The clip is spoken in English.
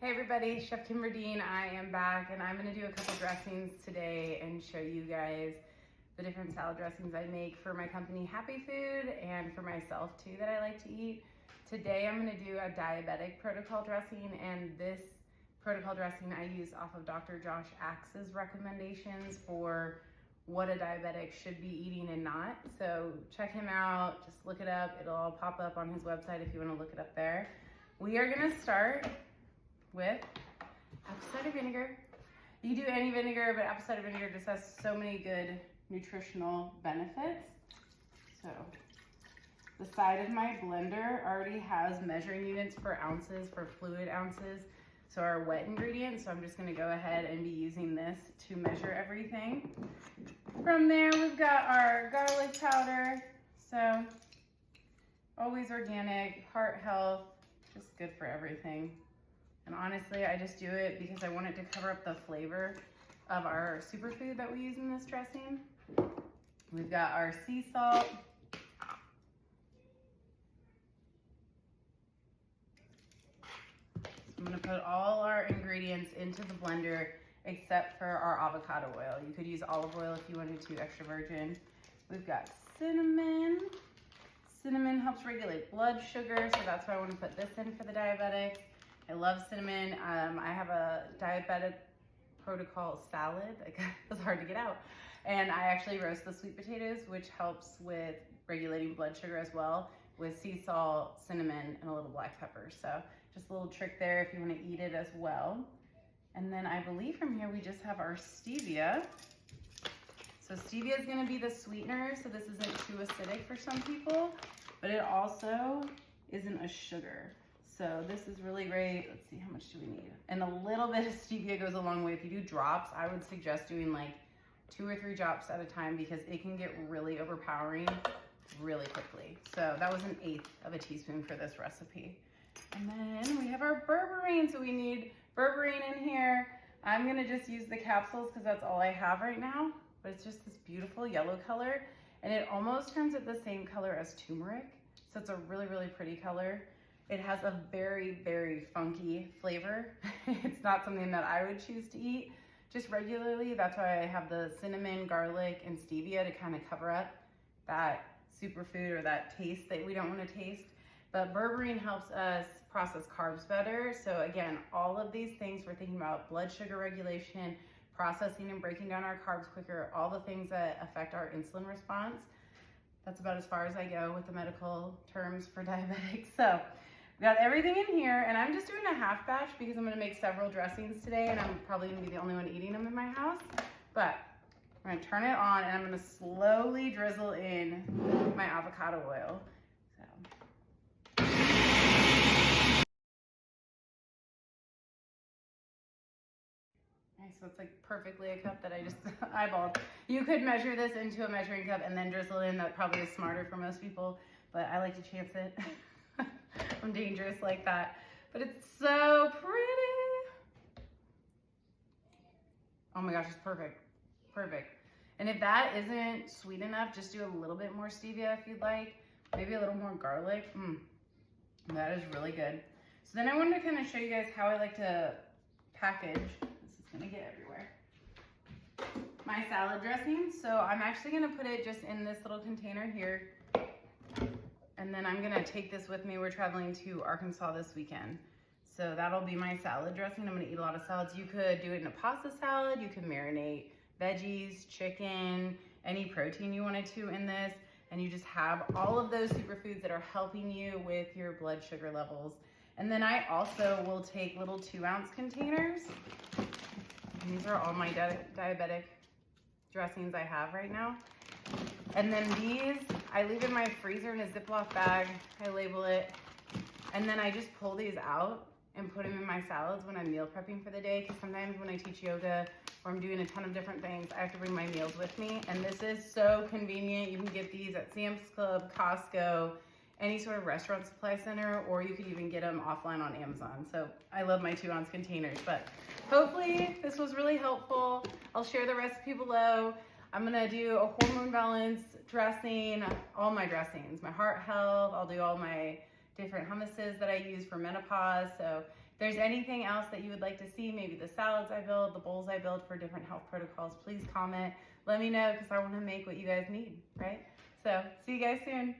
Hey everybody, Chef Kimber Dean. I am back and I'm gonna do a couple dressings today and show you guys the different salad dressings I make for my company Happy Food and for myself too that I like to eat. Today I'm gonna do a Diabetic Protocol Dressing, and this protocol dressing I use off of Dr. Josh Axe's recommendations for what a diabetic should be eating and not. So check him out, just look it up. It'll all pop up on his website if you wanna look it up there. We are gonna start with apple cider vinegar. You can do any vinegar, but apple cider vinegar just has so many good nutritional benefits. So the side of my blender already has measuring units for ounces, for fluid ounces. So our wet ingredients, so I'm just gonna go ahead and be using this to measure everything. From there, we've got our garlic powder. So always organic, heart health, just good for everything. And honestly, I just do it because I want it to cover up the flavor of our superfood that we use in this dressing. We've got our sea salt. So I'm gonna put all our ingredients into the blender except for our avocado oil. You could use olive oil if you wanted to, extra virgin. We've got cinnamon. Cinnamon helps regulate blood sugar, so that's why I want to put this in for the diabetics. I love cinnamon. I have a Diabetic Protocol salad. It was hard to get out. And I actually roast the sweet potatoes, which helps with regulating blood sugar as well, with sea salt, cinnamon, and a little black pepper. So just a little trick there if you want to eat it as well. And then I believe from here we just have our stevia. So stevia is going to be the sweetener, so this isn't too acidic for some people, but it also isn't a sugar. So this is really great. Let's see, how much do we need? And a little bit of stevia goes a long way. If you do drops, I would suggest doing like 2 or 3 drops at a time because it can get really overpowering really quickly. So that was 1/8 of a teaspoon for this recipe. And then we have our berberine. So we need berberine in here. I'm gonna just use the capsules because that's all I have right now, but it's just this beautiful yellow color and it almost turns it the same color as turmeric. So it's a really, really pretty color. It has a very, very funky flavor. It's not something that I would choose to eat just regularly. That's why I have the cinnamon, garlic, and stevia to kind of cover up that superfood or that taste that we don't want to taste. But berberine helps us process carbs better. So again, all of these things, we're thinking about blood sugar regulation, processing and breaking down our carbs quicker, all the things that affect our insulin response. That's about as far as I go with the medical terms for diabetics. So we got everything in here, and I'm just doing a half batch because I'm gonna make several dressings today, and I'm probably gonna be the only one eating them in my house. But I'm gonna turn it on, and I'm gonna slowly drizzle in my avocado oil. So it's like perfectly a cup that I just eyeballed. You could measure this into a measuring cup and then drizzle in. That probably is smarter for most people, but I like to chance it. I'm dangerous like that, but it's so pretty. Oh my gosh, it's perfect, perfect. And if that isn't sweet enough, just do a little bit more stevia if you'd like, maybe a little more garlic. That is really good. So then I wanted to kind of show you guys how I like to package. Gonna get everywhere. My salad dressing. So I'm actually gonna put it just in this little container here. And then I'm gonna take this with me. We're traveling to Arkansas this weekend. So that'll be my salad dressing. I'm gonna eat a lot of salads. You could do it in a pasta salad. You can marinate veggies, chicken, any protein you wanted to in this. And you just have all of those superfoods that are helping you with your blood sugar levels. And then I also will take little 2-ounce containers. These are all my diabetic dressings I have right now. And then these, I leave in my freezer in a Ziploc bag. I label it. And then I just pull these out and put them in my salads when I'm meal prepping for the day. Because sometimes when I teach yoga or I'm doing a ton of different things, I have to bring my meals with me. And this is so convenient. You can get these at Sam's Club, Costco, any sort of restaurant supply center, or you could even get them offline on Amazon. So I love my 2-ounce containers, but hopefully this was really helpful. I'll share the recipe below. I'm gonna do a hormone balance dressing, all my dressings, my heart health. I'll do all my different hummuses that I use for menopause. So there's anything else that you would like to see, maybe the salads I build, the bowls I build for different health protocols, please comment. Let me know because I want to make what you guys need, right? So see you guys soon.